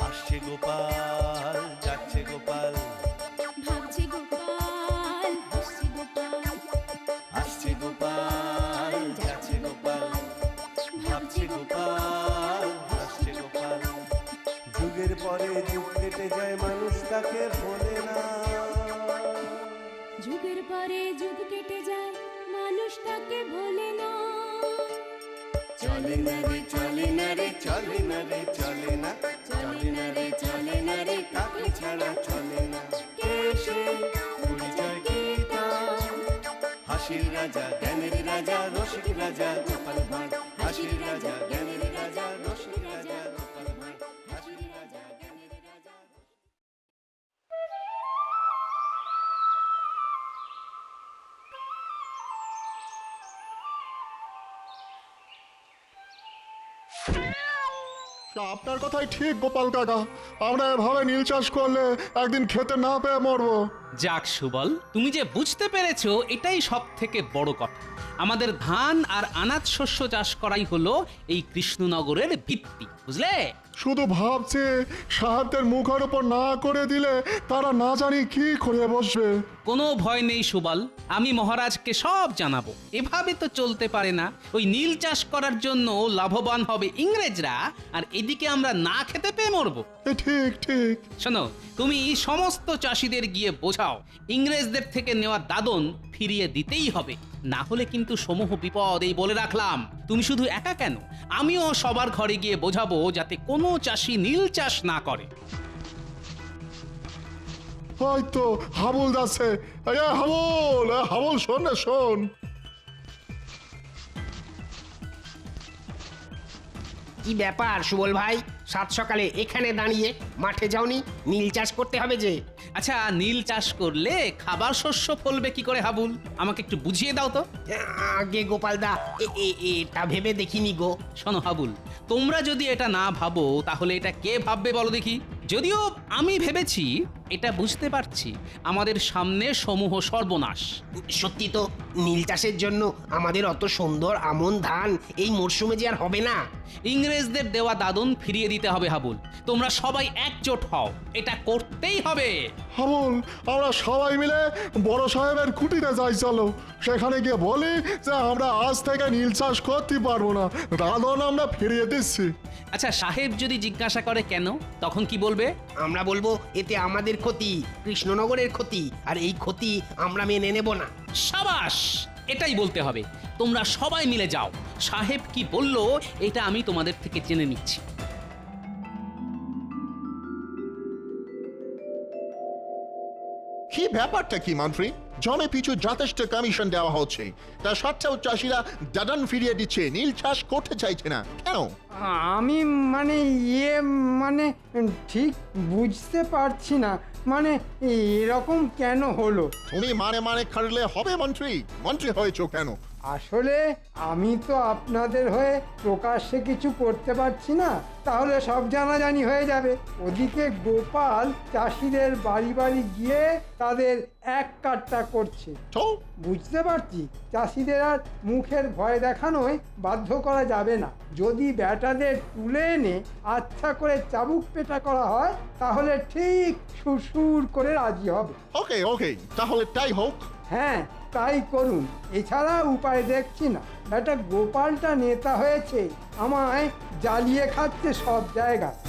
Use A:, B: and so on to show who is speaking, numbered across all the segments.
A: আসছে গোপাল, যাচ্ছে গোপাল,
B: ভাবছে গোপাল, হাসছে গোপাল,
A: আসছে গোপাল, যাচ্ছে গোপাল, ভাবছে গোপাল, হাসছে গোপাল। যুগের পরে যুগ কেটে যায়, মানুষ তাকে ভোলে না।
B: যুগের পরে যুগ কেটে যায়, মানুষ তাকে ভোলে না।
A: চলে না রে, চলে না রে, চলে না রে, চলে না, চলে না রে, চলে না রে, কাকে ছাড়া চলে না। কে সে পরিচয় কি তার? হাসির রাজা, জ্ঞানের রাজা, রসিক রাজা গোপাল ভাঁড়। হাসির রাজা, জ্ঞানের রাজা, রসিক রাজা গোপাল ভাঁড়। হাসির রাজা, জ্ঞানের রাজা।
C: আপনার কথাই ঠিক গোপাল কাকা, আমরা এভাবে নীল চাষ করলে একদিন খেতে না পেয়ে মরবো।
D: যাক সুবল, তুমি যে বুঝতে পেরেছো এটাই সব থেকে বড় কথা। আমাদের ধান আর আনাজ শস্য চাষ করাই হলো এই কৃষ্ণনগরের ভিত্তি, বুঝলে?
C: শুধু ভাবছে সাহায্যের মুখের উপর না করে দিলে তারা না জানি কি করে বসবে।
D: কোনো ভয় নেই সুবল, আমি মহারাজকে সব জানাবো। এভাবে তো চলতে পারে না। ওই নীল চাষ করার জন্য লাভবান হবে ইংরেজরা, আর এদিকে আমরা না খেতে পেয়ে মরবো।
C: ঠিক ঠিক।
D: শোনো, তুমি সমস্ত চাষিদের গিয়ে বোঝাও ইংরেজদের থেকে নেওয়া দাদন ফিরিয়ে দিতেই হবে, না হলে কিন্তু সমূহ বিপদ। এই বলে রাখলাম, তুমি শুধু একা কেন, আমিও সবার ঘরে গিয়ে বোঝাবো যাতে কোনো চাষি নীল চাষ না করে।
C: হয়তো হাবুল যাচ্ছে। হাবুল, হাবুল শোন না, শোন।
E: কি ব্যাপার সুবল ভাই, সাত সকালে এখানে দাঁড়িয়ে মাঠে যাওনি? নীল চাষ করতে হবে যে।
D: আচ্ছা, নীল চাষ করলে খাবার শস্য ফলবে কি করে হাবুল? আমাকে একটু বুঝিয়ে দাও তো।
E: আগে গোপালদা, এটা ভেবে দেখিনি গো।
D: শোনো হাবুল, তোমরা যদি এটা না ভাবো তাহলে এটা কে ভাববে বলো দেখি? যদিও আমি ভেবেছি, এটা বুঝতে পারছি আমাদের সামনে সমূহ সর্বনাশ।
E: সত্যি তো, নীল চাষের জন্য আমাদের অত সুন্দর আমন ধান এই মরশুমে যে আর হবে না।
D: ইংরেজদের দেওয়া দাদন ফিরিয়ে দিতে হবে হাবুল। তোমরা সবাই একজোট হও, এটা করতেই হবে।
C: হাবুল, আমরা সবাই মিলে বড় সাহেবের কুটিতে যাই, চলো। সেখানে গিয়ে বলি যে আমরা আজ থেকে নীল চাষ করতে পারবো না, দাদন আমরা ফিরিয়ে দিচ্ছি।
D: আচ্ছা, সাহেব যদি জিজ্ঞাসা করে কেন, তখন কি বলবে?
E: আমরা বলবো এতে আমাদের ক্ষতি, কৃষ্ণনগরের ক্ষতি, আর এই ক্ষতি আমরা মেনে নেব না।
D: সাবাস, এটাই বলতে হবে। তোমরা সবাই মিলে যাও, সাহেব কি বললো এটা আমি তোমাদের থেকে জেনে নিচ্ছি।
F: কি ব্যাপারটা কি মন্ত্রী? জমে পিছু যথেষ্ট কমিশন দেওয়া হচ্ছে, তা সত্ত্বেও চাষিরা দাদন ফিরিয়ে দিচ্ছে, নীল চাষ করতে চাইছে না কেন?
G: আমি মানে মানে ঠিক বুঝতে পারছি না, মানে এরকম কেন হলো।
F: তুমি মানে মানে খাটলে হবে মন্ত্রী? মন্ত্রী হয়েছো কেন?
G: আসলে আমি তো আপনাদের হয়ে প্রকাশ্যে কিছু করতে পারছি না, তাহলে সব জানাজানি হয়ে যাবে। ওদিকে গোপাল চাষিদের বাড়ি বাড়ি গিয়ে তাদের এক কাট্টা করছে।
F: তো
G: বুঝতে পারছি চাষিদের আর মুখের ভয় দেখানোয় বাধ্য করা যাবে না। যদি ব্যাটাদের তুলে এনে আচ্ছা করে চাবুক পেটা করা হয় তাহলে ঠিক সুরসুর করে রাজি হবে।
F: ওকে ওকে, তাহলে তাই হোক।
G: হ্যাঁ, তাই করুন, এছাড়া উপায় দেখছি না। ব্যাটা গোপালটা নেতা হয়েছে, আমায় জ্বালিয়ে খাচ্ছে সব জায়গায়।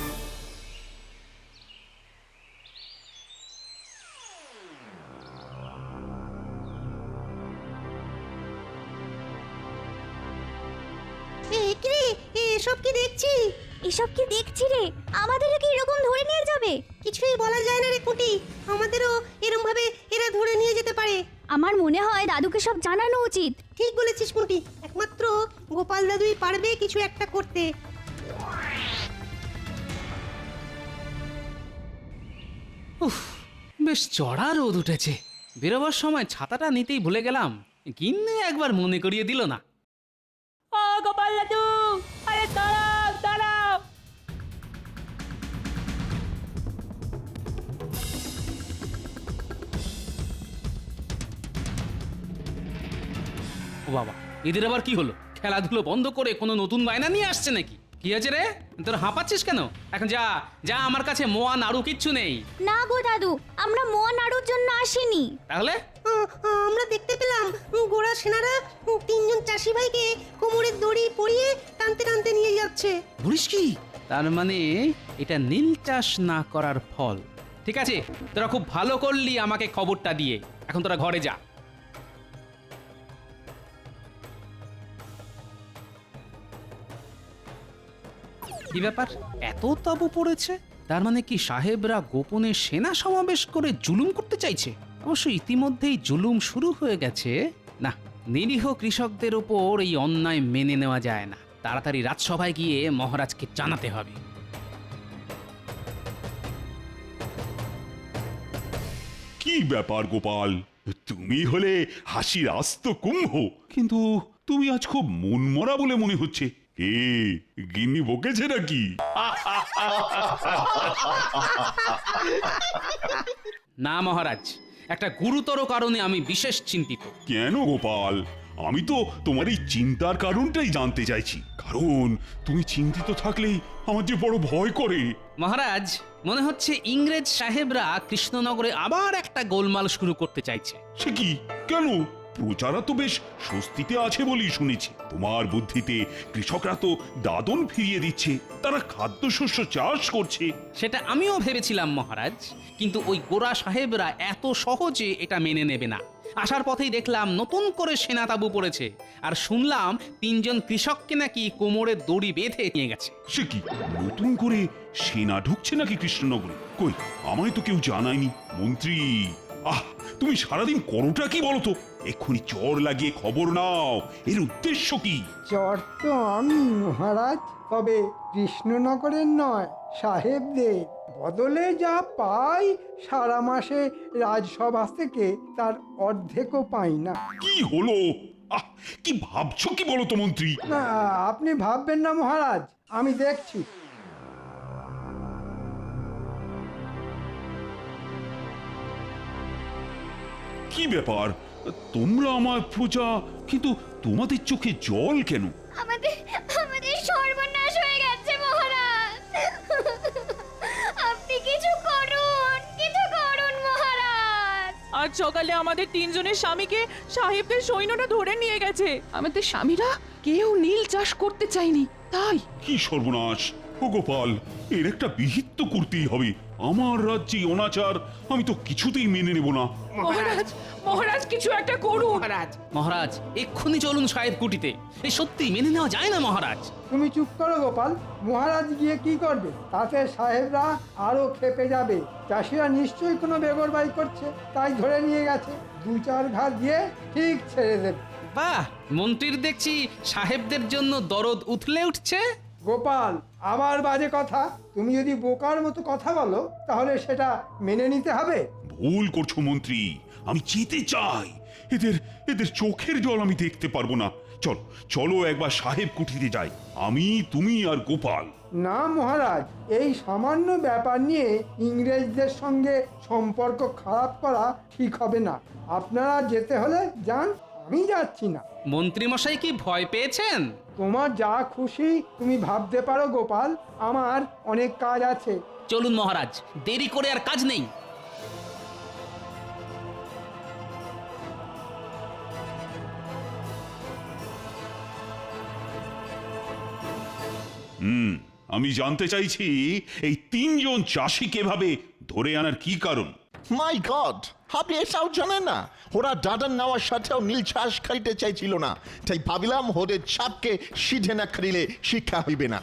H: এসব কি দেখছি? এসব কি দেখছি রে? আমাদেরও কি এরকম ধরে নিয়ে যাবে? কিছুই বলা যায় না রে কুটি, আমাদেরও এরকম ভাবে এরা ধরে নিয়ে যেতে পারে। আমার মনে হয় দাদুকে সব জানানো উচিত। ঠিক বলেছিস কুটি, একমাত্র গোপাল দাদুই পারবে কিছু একটা করতে।
D: উফ, বেশ চড়া রোদ উঠেছে। বেরোবার সময় ছাতাটা নিতেই ভুলে গেলাম, কিন্তু একবার মনে করিয়ে দিল না। ও গোপাল দাদু, আরে দাঁড়াও দাঁড়াও। ও বাবা, এদের আবার কি হলো? খেলাধুলো বন্ধ করে কোনো নতুন বায়না নিয়ে আসছে নাকি? কি হয়েছে রে, তোর হাঁপাচ্ছিস কেন? এখন যা যা, আমার কাছে মোয়া নাড়ু কিচ্ছু নেই।
H: না গো দাদু, আমরা মোয়া নাড়ুর জন্য আসিনি।
D: তাহলে
I: আমরা দেখতে পেলাম গোড়া সেনারা তিনজন চাষি ভাইকে কোমরের দড়ি পরিয়ে টানতে টানতে নিয়ে যাচ্ছে।
D: বলিস কি? তার মানে এটা নীল চাষ না করার ফল। ঠিক আছে, তোরা খুব ভালো করলি আমাকে খবরটা দিয়ে। এখন তোরা ঘরে যা। কি ব্যাপার, এত তাবু পড়েছে? তার মানে কি সাহেবরা গোপনে সেনা সমাবেশ করে জুলুম করতে চাইছে? অবশ্য ইতিমধ্যেই জুলুম শুরু হয়ে গেছে। না, নিরীহ কৃষকদের ওপর এই অন্যায় মেনে নেওয়া যায় না। তাড়াতাড়ি রাজসভায় গিয়ে মহারাজকে জানাতে হবে।
J: কি ব্যাপার গোপাল, তুমি হলে হাসির আস্ত কুম্ভ, কিন্তু তুমি আজ খুব মনমরা বলে মনে হচ্ছে। কে গিন্নি বকেছে নাকি?
D: না মহারাজ, একটা গুরুতর কারণে আমি বিশেষ চিন্তিত।
J: কেন গোপাল? আমি তো তোমার এই চিন্তার কারণটাই জানতে চাইছি। কারণ তুমি চিন্তিত থাকলেই আমার যে বড় ভয় করে।
D: মহারাজ, মনে হচ্ছে ইংরেজ সাহেবরা কৃষ্ণনগরে আবার একটা গোলমাল শুরু করতে চাইছে।
J: সে কি? কেন? প্রজারা তো বেশ স্বস্তিতে আছে বলেই শুনেছি। তোমার বুদ্ধিতে কৃষকরা তো দাদন ফিরিয়ে দিচ্ছে, তারা খাদ্যশস্য চাষ করছে।
D: সেটা আমিও ভেবেছিলাম মহারাজ, কিন্তু ওই গোরা সাহেবরা এত সহজে এটা মেনে নেবে না। আসার পথেই দেখলাম নতুন করে সেনা তাবু পড়েছে, আর শুনলাম তিনজন কৃষককে নাকি কোমরের দড়ি বেঁধে নিয়ে গেছে।
J: সে কি? নতুন করে সেনা ঢুকছে নাকি কৃষ্ণনগরে? কই, আমায় তো কেউ জানায়নি। মন্ত্রী, তুমি সারাদিন করোটা কি বলো তো? এক্ষুনি চর লাগিয়ে খবর নাও, এর উদ্দেশ্য কি?
G: চর তো আমি মহারাজ, তবে কৃষ্ণনগরের নয়, সাহেবদের। বদলে যা পাই সারা মাসে রাজসভা থেকে তার অর্ধেকও পাই না।
J: কি হলো? কি ভাবছো কি বলো তো মন্ত্রী?
G: না, আপনি ভাববেন না মহারাজ, আমি দেখছি।
J: কি ব্যাপার, তোমরা আমার প্রজা, কিন্তু তোমাদের চোখে জল কেন?
H: আমাদের সর্বনাশ হয়ে গেছে মহারাজ। আপনি কিছু করুন মহারাজ।
K: আজ সকালে আমাদের তিনজনের স্বামীকে সাহেবদের সৈন্যরা ধরে নিয়ে গেছে। আমাদের স্বামীরা কেউ নীল চাষ করতে চায়নি, তাই।
J: কি সর্বনাশ! ও গোপাল, এর একটা বিহিত তো করতেই হবে। আমার রাজ্যে অনাচার আমি তো কিছুতেই মেনে নেব না।
K: মহারাজ কিছু একটা করুন।
D: মহারাজ, এক্ষুনি চলুন সাহেব কুটিতে। এই সত্যি মেনে নেওয়া যায় না মহারাজ।
G: তুমি চুপ করো গোপাল, মহারাজ গিয়ে কি করবে? তাতে সাহেবরা আরো খেপে যাবে। চাষিরা নিশ্চয়ই কোনো বেগরবাই করছে, তাই ধরে নিয়ে গেছে। দু চার ঘা দিয়ে ঠিক ছেড়ে দেবে।
D: বাহ, মন্ত্রীর দেখছি সাহেবদের জন্য দরদ উথলে উঠছে।
G: গোপাল, আবার বাজে কথা। তুমি যদি বোকার মতো কথা বলো তাহলে সেটা মেনে নিতে হবে।
J: ভুল করছো মন্ত্রী, আমি যেতে চাই। এদের চোখের জল আমি দেখতে পারবো না। চলো চলো একবার সাহেব কুঠিতে যাই, আমি, তুমি আর গোপাল।
G: না মহারাজ, এই সামান্য ব্যাপার নিয়ে ইংরেজদের সঙ্গে সম্পর্ক খারাপ করা ঠিক হবে না। আপনারা যেতে হলে যান, আমি যাচ্ছি না।
D: মন্ত্রী মশাই কি ভয় পেয়েছেন?
G: তোমার যা খুশি তুমি ভাবতে পারো গোপাল, আমার অনেক কাজ আছে।
D: চলুন মহারাজ, দেরি করে আর কাজ নেই।
J: আমি জানতে চাইছি এই তিনজন চাষিকে এভাবে ধরে আনার কি কারণ?
F: মাই গড, আপনি এটাও জানেন না? ওরা দাদন নেওয়ার সাথেও নীল চাষ খাইতে চাইছিল না, তাই ভাবিলাম ওদের চাপকে সিধে না খাইলে শিক্ষা হইবে না।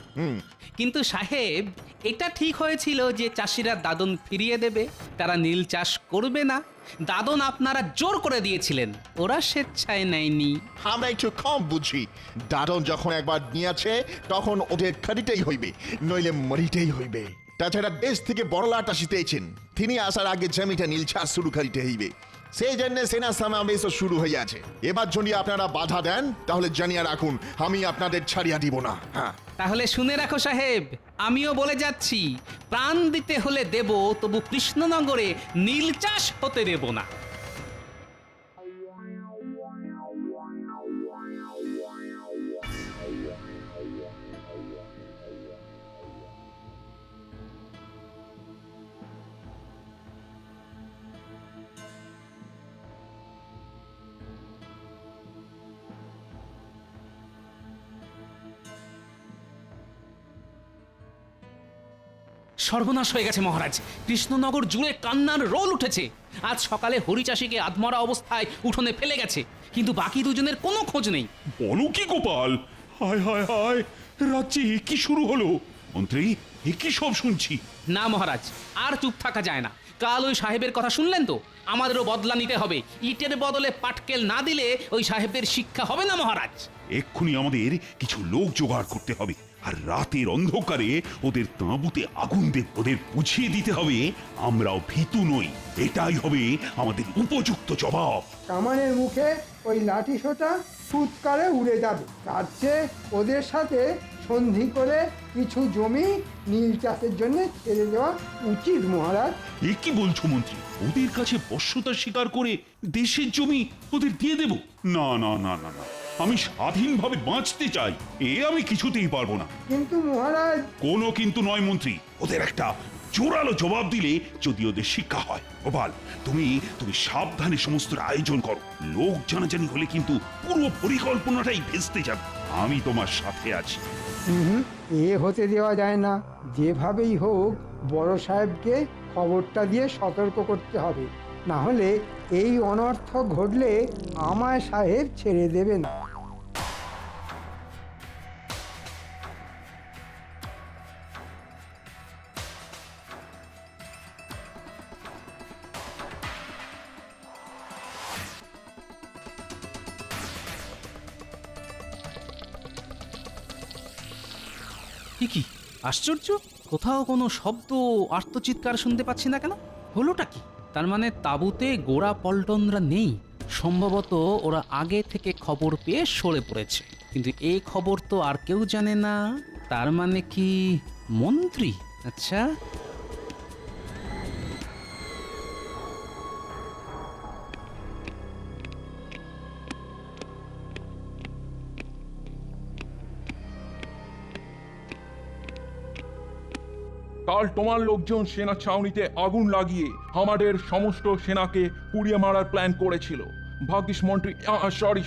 D: কিন্তু সাহেব, এটা ঠিক হয়েছিল যে চাষিরা দাদন ফিরিয়ে দেবে, তারা নীল চাষ করবে না। দাদন আপনারা জোর করে দিয়েছিলেন, ওরা স্বেচ্ছায় নেয়নি।
F: আমরা একটু কম বুঝি। দাদন যখন একবার নিয়েছে তখন ওদের খাদিতেই হইবে, নইলে মরিতেই হইবে। তাছাড়া দেশ থেকে বড়লাট আসিতেছেন, তিনি আসার আগে জমিটা নীল চাষ শুরু করিতে হইবে। সেই জন্য সেনা সমাবেশ শুরু হইয়াছে। এবার যদি আপনারা বাধা দেন তাহলে জানিয়া রাখুন, আমি আপনাদের ছাড়িয়া দিব না। হ্যাঁ,
D: তাহলে শুনে রাখো সাহেব, আমিও বলে যাচ্ছি, প্রাণ দিতে হলে দেব, তবু কৃষ্ণনগরে নীল চাষ হতে দেব না। সর্বনাশ হয়ে গেছে মহারাজ, কৃষ্ণনগর জুড়ে কান্নার রোল উঠেছে। আজ সকালে হরিচাষীকে আধমরা অবস্থায় উঠোনে ফেলে গেছে, কিন্তু বাকি দুজনের কোনো খোঁজ নেই।
J: বলো কি গোপাল? হায় হায় হায়, রাজ্যে এ কি শুরু হলো? মন্ত্রী, এ কি সব শুনছি?
D: না মহারাজ, আর চুপ থাকা যায় না। কাল ওই সাহেবের কথা শুনলেন তো, আমাদেরও বদলা নিতে হবে। ইটের বদলে পাটকেল না দিলে ওই সাহেবদের শিক্ষা হবে না মহারাজ।
J: এক্ষুনি আমাদের কিছু লোক জোগাড় করতে হবে, আর রাতের অন্ধকারে ওদের তাঁবুতে আগুন দেব, ওদের বুঝিয়ে দিতে হবে আমরাও ভীতু নই। এটাই হবে আমাদের উপযুক্ত জবাব।
G: কামানের মুখে ওই লাঠি সোটা ফুৎকারে উড়ে যাবে। তার চেয়ে ওদের সাথে সন্ধি করে কিছু জমি নীল চাষের জন্য ছেড়ে দেওয়া উচিত মহারাজ।
J: এ কি বলছো মন্ত্রী? ওদের কাছে বশ্যতা স্বীকার করে দেশের জমি ওদের দিয়ে দেব? না না না না না, আমি স্বাধীনভাবে বাঁচতে চাই, এ আমি কিছুতেই পারবো না।
G: কিন্তু মহারাজ।
J: কোনো কিন্তু নয় মন্ত্রী, ওদের একটা জোরালো জবাব দিলে যদি ওদের শিক্ষা হয়। গোপাল, তুমি সাবধানে সমস্ত আয়োজন করো। লোক জানাজানি হলে কিন্তু পুরো পরিকল্পনাটাই ভেস্তে যাবে। আমি তোমার সাথে আছি।
G: এ হতে দেওয়া যায় না। যেভাবেই হোক বড় সাহেবকে খবরটা দিয়ে সতর্ক করতে হবে, না হলে এই অনর্থ ঘটলে আমায় সাহেব ছেড়ে দেবে না।
D: কি আশ্চর্য, কোথাও কোনো শব্দ আর্তচিৎকার শুনতে পাচ্ছি না কেন? হলোটা কি? তার মানে তাঁবুতে গোড়া পল্টনরা নেই। সম্ভবত ওরা আগে থেকে খবর পেয়ে সরে পড়েছে, কিন্তু এই খবর তো আর কেউ জানে না। তার মানে কি মন্ত্রী? আচ্ছা,
L: কাল তোমার লোকজন সেনা ছাউনিতে আগুন লাগিয়ে আমাদের সমস্ত সেনাকে পুড়িয়ে মারার প্ল্যান করেছিল। ভাগ্যিস মন্ত্রী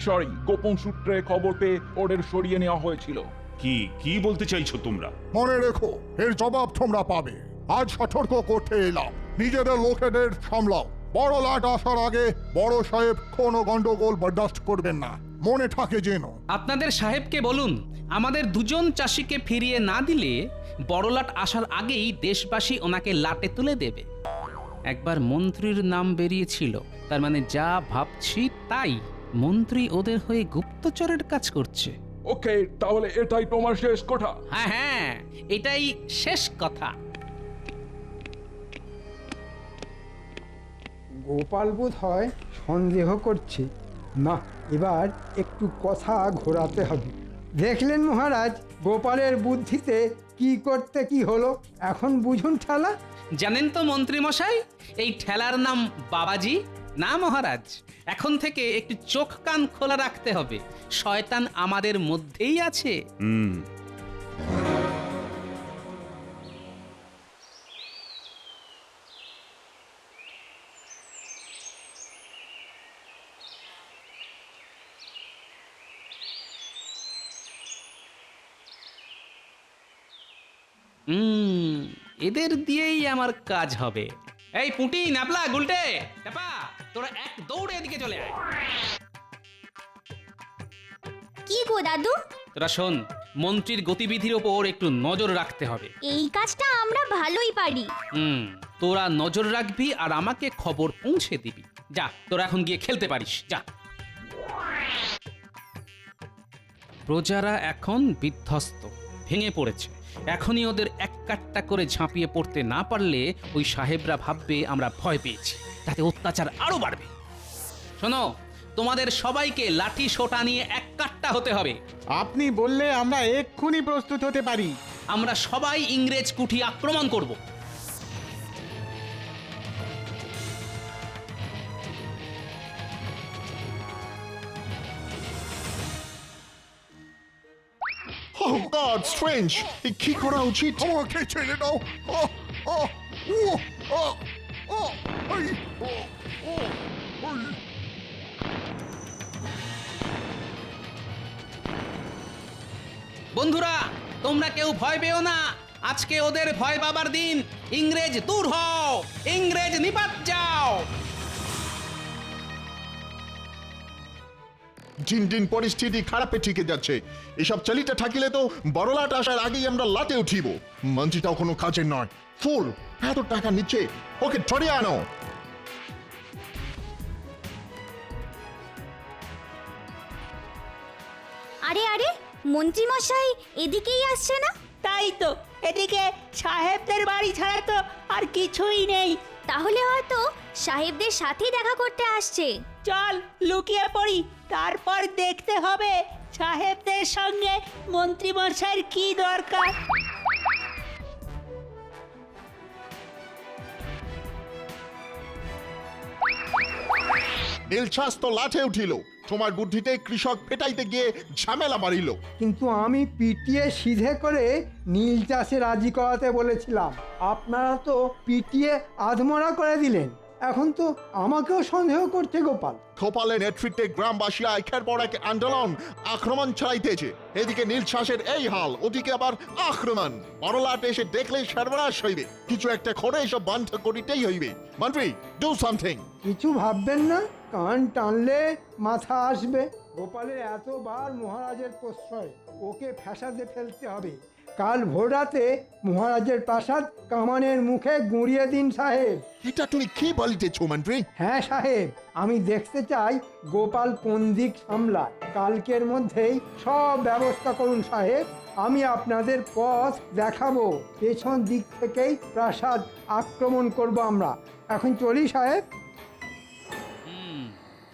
L: সরি গোপন সূত্রে খবর পেয়ে ওদের সরিয়ে নেওয়া হয়েছিল।
J: কি বলতে চাইছো তোমরা?
C: মনে রেখো, এর জবাব তোমরা পাবে। আজ সতর্ক করতে এলাম, নিজেদের লোকেদের সামলাও। বড় লাট আসার আগে বড় সাহেব কোনো গন্ডগোল বরদাস্ত করবেন না, মনে থাকে যেন।
D: আপনাদের সাহেবকে বলুন আমাদের দুজন চাষিকে ফিরিয়ে না দিলে বড়লাট আসার আগেই দেশবাসী ওনাকে লাটে তুলে দেবে। একবার মন্ত্রীর নাম বেরিয়েছিল, তার মানে যা ভাবছি তাই। মন্ত্রী ওদের হয়ে গুপ্তচরের কাজ করছে।
L: ওকে, তাহলে এটাই তোমার শেষ কথা?
D: হ্যাঁ, এটাই শেষ কথা।
G: গোপাল বোধ হয় সন্দেহ করছে। না, এবার একটু কথা ঘোরাতে হবে। দেখলেন মহারাজ, গোপালের বুদ্ধিতে কি করতে কি হলো। এখন বুঝুন ঠেলা।
D: জানেন তো মন্ত্রী মশাই, এই ঠেলার নাম বাবাজি। না মহারাজ, এখন থেকে একটু চোখ কান খোলা রাখতে হবে। শয়তান আমাদের মধ্যেই আছে। এদের দিয়েই আমার কাজ হবে। এই পুঁটি, নাপলা, গুলটে, টাপা, তোরা এক দৌড়ে এদিকে চলে আয়।
H: কি গো দাদু?
D: তোরা শোন, মন্ত্রীর গতিবিধির ওপর একটু নজর রাখতে হবে।
H: এই কাজটা আমরা ভালোই পারি।
D: তোরা নজর রাখবি আর আমাকে খবর পৌঁছে দিবি। যা, তোরা এখন গিয়ে খেলতে পারিস, যা। প্রজারা এখন বিধ্বস্ত, ভেঙে পড়েছে। এখনই ওদের এক কাট্টা করে ঝাঁপিয়ে পড়তে না পারলে ওই সাহেবরা ভাববে আমরা ভয় পেয়েছি, তাতে অত্যাচার আরো বাড়বে। শোনো, তোমাদের সবাইকে লাঠি সোটা নিয়ে এক কাট্টা হতে হবে।
M: আপনি বললে আমরা এক্ষুনি প্রস্তুত হতে পারি।
D: আমরা সবাই ইংরেজ কুঠি আক্রমণ করব।
C: Oh God, strange! কি করা উচিত? আমাকে ছেড়ে দাও।
D: বন্ধুরা, তোমরা কেউ ভয় পেও না। আজকে ওদের ভয় পাবার দিন। ইংরেজ দূর হও, ইংরেজ নিপাত যাও।
F: দিন দিন পরিস্থিতি খারাপে ঠিকে যাচ্ছে। এসব চালিতে থাকিলে তো বড়লাট আসার আগেই আমরা লাটে উঠিব। মন্ত্রীটাও কোনো কাজের নয়, ফুল এত টাকা নিচ্ছে, ওকে ধরে আনো।
H: আরে আরে মন্ত্রী মশাই এদিকেই আসছে না?
I: তাই তো, এদিকে সাহেবদের বাড়ি ছাড়া তো আর কিছুই নেই।
H: তাহলে হয়তো সাহেবদের সাথেই দেখা করতে আসছে।
I: চল লুকিয়ে পড়ি, তারপর দেখতে হবে সাহেবদের সঙ্গে মন্ত্রী মশাইয়ের কি দরকার।
F: নীলছাস তো লাঠে উঠিল, তোমার বুদ্ধিতে কৃষক পেটাইতে গিয়ে ঝামেলা বাড়িল।
G: কিন্তু আমি পিটিয়ে সিধে করে নীল চাষে রাজি করাতে বলেছিলাম, আপনারা তো পিটিয়ে আধমরা করে দিলেন। এখন তো আমাকেও সন্দেহ করছে গোপাল।
F: গোপালের নেতৃত্বে গ্রামবাসীরা একের পর এক আন্দোলন আক্রমণ চালাইতেছে। এদিকে নীলছাসের এই হাল, ওদিকে আবার আক্রমণ। বড়লাট এসে দেখলে সর্বনাশ হইবে। কিছু একটা করে এসব বন্ধ করিতেই হইবে। মন্ত্রী, ডু সামথিং।
G: কিছু ভাববেন না, কান টানলে মাথা আসবে। গোপালের এতবার মহারাজের প্রশ্রয়, ওকে ফ্যাসাদে ফেলতে হবে। কাল ভোর রাতে মহারাজের প্রাসাদ কামানের মুখে গুঁড়িয়ে দিন সাহেব।
F: এটা তুমি কি বলিতেছ মন্ত্রী?
G: হ্যাঁ সাহেব, আমি দেখতে চাই গোপাল কোন দিক সামলায়। কালকের মধ্যেই সব ব্যবস্থা করুন সাহেব, আমি আপনাদের পথ দেখাবো। পেছন দিক থেকেই প্রাসাদ আক্রমণ করব আমরা। এখন চলি সাহেব।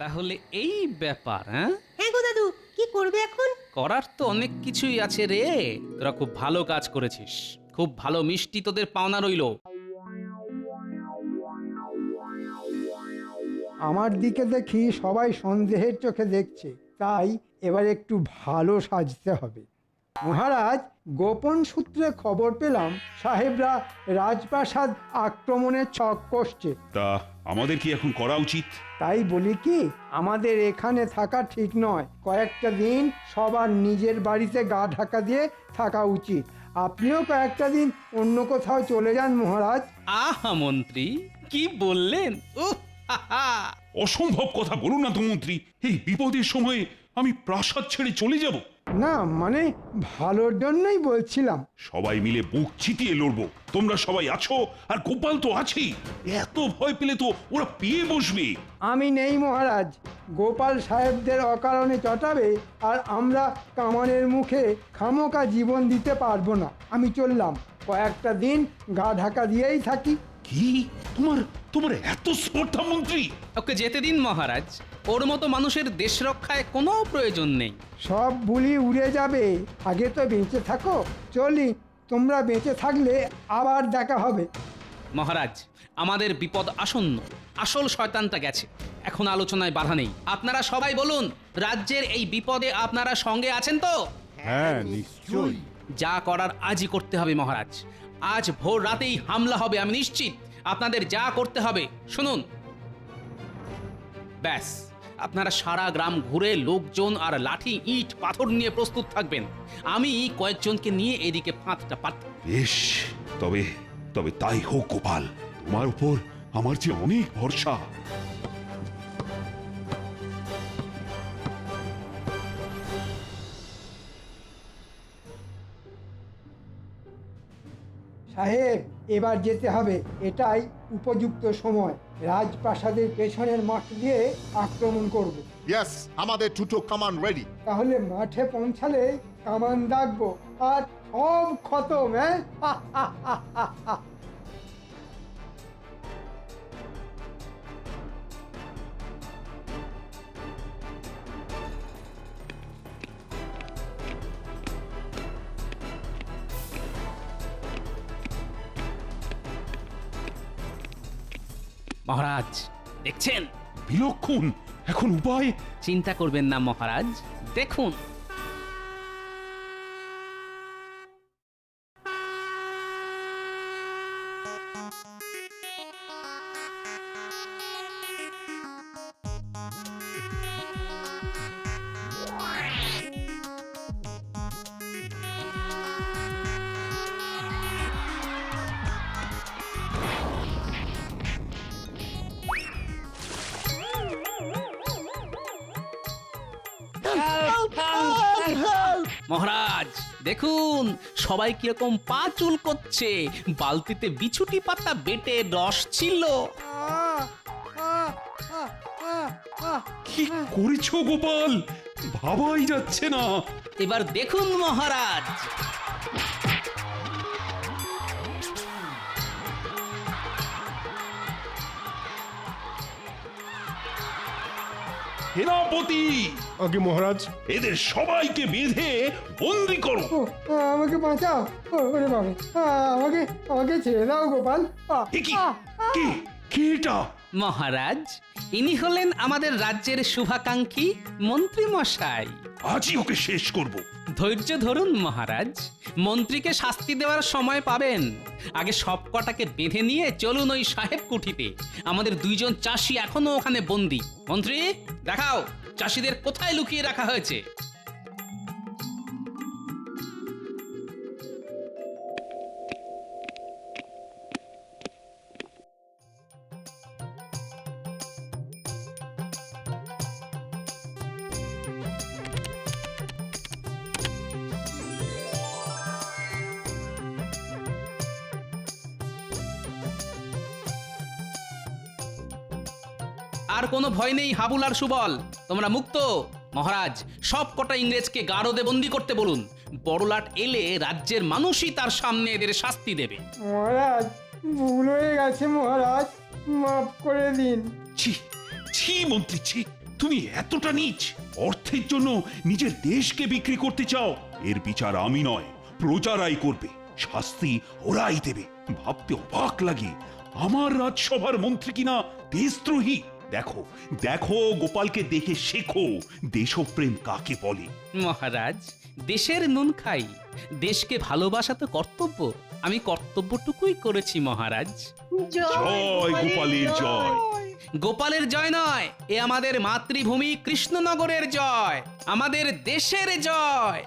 D: তাহলে এই ব্যাপার, হ্যাঁ?
I: হ্যাঁ গো দাদু, কি করবে এখন?
D: করার তো অনেক কিছুই আছে রে। তোরা খুব ভালো কাজ করেছিস, খুব ভালো মিষ্টি তোদের পাওনা রইলো।
G: আমার দিকে দেখি সবাই সন্দেহের চোখে দেখছে, তাই এবার একটু ভালো সাজতে হবে। মহারাজ, গোপন সূত্রে খবর পেলাম সাহেবরা রাজপ্রাসাদ আক্রমণের ছক কষছে।
J: তা আমাদের কি এখন করা উচিত?
G: তাই বলি কি, আমাদের এখানে থাকা ঠিক নয়। কয়েকটা দিন সবার নিজের বাড়িতে গা ঢাকা দিয়ে থাকা উচিত। আপনিও কয়েকটা দিন অন্য কোথাও চলে যান মহারাজ।
D: আহা মন্ত্রী, কি বললেন!
J: অসম্ভব কথা বলুন না তো মন্ত্রী। এই বিপদের সময়ে আমি প্রাসাদ ছেড়ে চলে যাব?
G: না মানে ভালোর জন্যই বলছিলাম।
J: সবাই মিলে বুক চিতিয়ে লড়বো। তোমরা সবাই আছো, আর গোপাল তো আছেই। এত ভয় পেলে তো ওরা পেয়ে বসবে।
G: আমি নেই মহারাজ, গোপাল সাহেবদের অকারণে চটাবে, আর আমরা কামানের মুখে খামোকা জীবন দিতে পারবো না। আমি চললাম, কয়েকটা দিন গা ঢাকা দিয়েই থাকি।
J: কি তোমার তোমার এত স্পর্ধা মন্ত্রী?
D: ওকে যেতে দিন মহারাজ, ওর মতো মানুষের দেশ রক্ষায় কোনো প্রয়োজন নেই।
G: সব ভুলি উড়ে যাবে, আগে তো বেঁচে থাকো। চলি, তোমরা বেঁচে থাকলে আবার দেখা হবে।
D: মহারাজ, আমাদের বিপদ আসন্ন। আসল শয়তানটা গেছে, এখন আলোচনায় বাধা নেই। আপনারা সবাই বলুন, রাজ্যের এই বিপদে আপনারা সঙ্গে আছেন তো?
A: হ্যাঁ নিশ্চয়ই।
D: যা করার আজই করতে হবে মহারাজ। আজ ভোর রাতেই হামলা হবে, আমি নিশ্চিত। আপনাদের যা করতে হবে শুনুন। ব্যাস, আপনারা সারা গ্রাম ঘুরে লোকজন আর লাঠি ইট পাথর নিয়ে প্রস্তুত থাকবেন। আমি কয়েকজনকে নিয়ে এদিকে ফাঁদটা পাতব।
J: বেশ, তবে তবে তাই হোক গোপাল। তোমার উপর আমার যে অনেক ভরসা।
G: সাহেব, এবার যেতে হবে, এটাই উপযুক্ত সময়। রাজপ্রাসাদের পেছনের মাঠ দিয়ে আক্রমণ করব।
F: ইয়েস, আমাদের দুটো কামান রেডি।
G: তাহলে মাঠে পৌঁছালে কামান দাগবো, আর সব খতম। হ্যাঁ
D: মহারাজ দেখছেন?
J: বিলক্ষণ। এখন উপায়?
D: চিন্তা করবেন না মহারাজ, দেখুন। মহারাজ দেখুন সবাই কিরকম পা চুল করছে, বালতিতে বিছুটি পাতা বেটে রস ছিল।
J: কি করেছো গোপাল, ভাবাই যাচ্ছে না।
D: এবার দেখুন মহারাজ।
J: সেনাপতি,
A: আগে মহারাজ,
J: এদের সবাইকে বেঁধে বন্দি করো।
G: আমাকে বাঁচাও, ওরে বাবা, আমাকে আমাকে ছেড়ে দাও গোপাল।
J: এ কি? কে কে এটা?
D: মহারাজ ইনি হলেন আমাদের রাজ্যের শুভাকাঙ্ক্ষী মন্ত্রী মশাই।
J: আজই ওকে শেষ করব।
D: ধৈর্য ধরুন মহারাজ, মন্ত্রীকে শাস্তি দেওয়ার সময় পাবেন। আগে সব কটাকে বেঁধে নিয়ে চলুন ওই সাহেব কুঠিতে। আমাদের দুইজন চাষি এখনো ওখানে বন্দী। মন্ত্রী দেখাও চাষিদের কোথায় লুকিয়ে রাখা হয়েছে। আর কোনো ভয় নেই হাবুল আর সুবল, তোমরা মুক্ত। মহারাজ সব কটা ইংরেজকে গারদে বন্দি করতে বলুন। বড়লাট এলে রাজ্যের মানুষই তার সামনে এদের শাস্তি দেবে।
G: মহারাজ ভুল হয়ে গেছে মহারাজ, মাফ করে দিন।
J: ছি ছি মন্ত্রী, ছি! তুমি এতটা নীচ! অর্থের জন্য নিজের দেশকে বিক্রি করতে চাও? এর বিচার আমি নয়, প্রজারাই করবে। শাস্তি ওরাই দেবে। ভাবতে অবাক লাগে, আমার রাজসভার মন্ত্রী কিনা দেশদ্রোহী। দেখো দেখো, গোপালকে দেখে শেখো দেশপ্রেম কাকে বলে।
D: মহারাজ দেশের নুন খাই, দেশকে ভালোবাসা তো কর্তব্য। আমি কর্তব্যটুকুই করেছি মহারাজ।
J: জয় গোপালের জয়।
D: গোপালের জয় নয়, এ আমাদের মাতৃভূমি কৃষ্ণনগরের জয়, আমাদের দেশের জয়।